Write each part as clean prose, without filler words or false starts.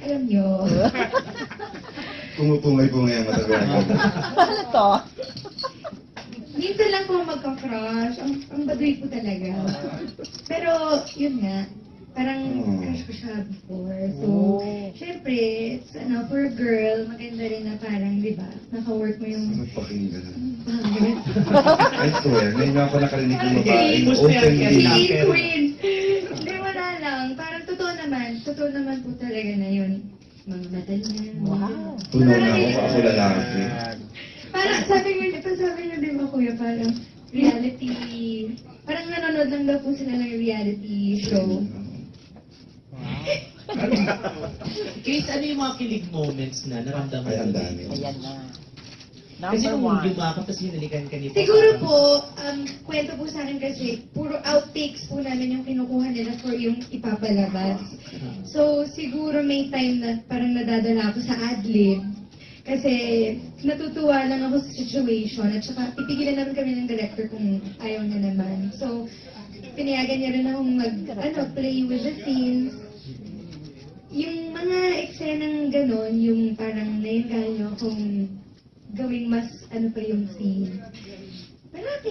Alam nyo. Pumupungay-pungay ang mata ko. Ano to? Minsan lang po magka-crush. Ang baduy po talaga. Pero, yun nga. Parang crush ko siya before. So, syempre, for a girl, maganda rin na parang, di ba, naka-work mo yung... Magpakinggan. Bakit? I swear, ngayon nga ako nakarinig ng babae. Queen, queen! Hindi, wala lang. Parang totoo naman po talaga na yun. Mga mata niya. Wow. Tunaw na ako lalaki. Parang sabi niyo, di ba kuya, parang reality, parang nanonood lang daw po sila ng reality show. Case, ano yung mga kilig moments na naramdaman Ay, ang mo? dami. Ayan na. Kasi Number nung one. yumakap, tapos hinalikan ka ni Papa. Siguro po, kwento po sa akin kasi, puro outtakes po namin yung kinukuha nila for yung ipapalabas. So, siguro may time na parang nadadala ako sa adlib. Kasi natutuwa lang ako sa situation at saka ipigilan naman kami ng director kung ayaw niya naman. So, pinayagan niya rin akong play with the scenes. Yung mga eksenang ganon, yung parang naiinganyo akong gawing mas pa yung scene. Marami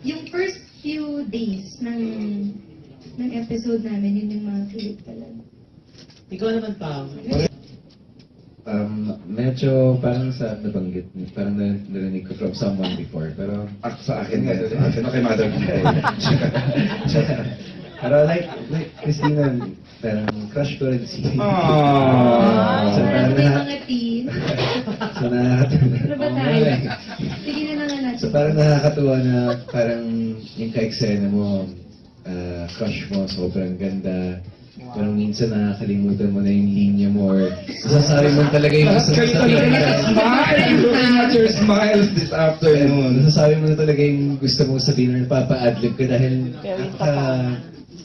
yung first few days ng episode namin, yun yung mga kilig talaga. Ikaw naman, Pam. Medyo parang sa nabanggit, parang narinig ko from someone before, pero Sa akin nga, sa akin na kay Mother before. pero like Christina, parang crush ko rin si Aww. So, Marami parang may mga teen. so nakakatuwa. Ano ba tayo? Sige na nga natin. So parang nakakatuwa na parang yung ka-eksena mo, crush mo, sobrang ganda. Parang minsan nakakalimutan mo na yung linya mo or nasasabi mo talaga yung gusto mo sabihin. Smile! Looking at your smiles this afternoon. Nasasabi mo na talaga yung gusto mo sabihin or papa-adlib ka dahil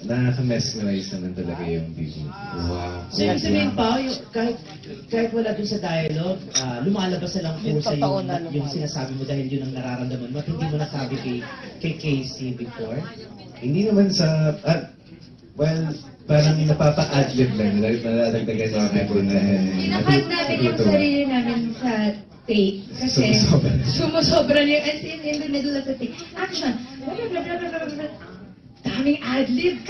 nakaka-mesmerize naman talaga yung view. Wow. So, yung sabihin pa, kahit wala dun sa dialogue, lumalabas na lang po Yung sa totoo na yung lumalabas. sinasabi mo dahil yun ang nararamdaman mo at hindi mo nasabi kay Casey before. Hindi naman sa... well, parang napapa-adlib lang. Nalalagdagan sa akin na... Pinakat namin yung sarili namin sa take. Kasi sumusobra niya. As in the middle of the take. Action! Daming adlib.